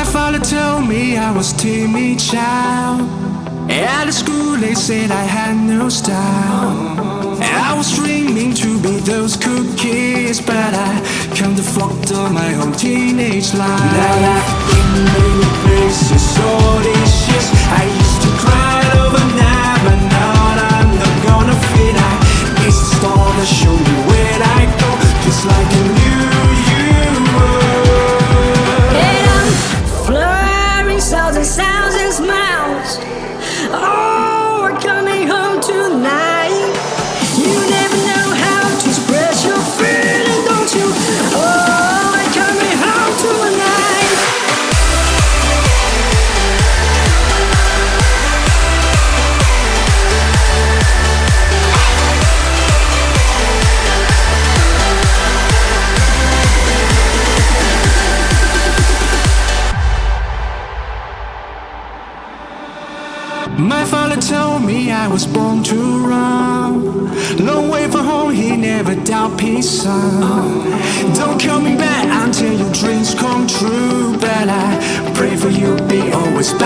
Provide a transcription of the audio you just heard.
father told me I was timid child. At the school they said I had no style. I was dreaming to be those cool kids, but I can't afford all my whole teenage life. Now I've been many places, all these years I used to cry overnight, but now I'm not gonna fit. It's the star that show me where I go, just like I knew you were. And I'm flurrying sounds and sounds and smiles. Oh, we're coming home tonight. You never know how to express your feeling, don't you? Oh, we're coming home tonight. My father told me I was born to run. Long way from home, he never doubt peace, son. Don't call me back until your dreams come true, but I pray for you, be always back.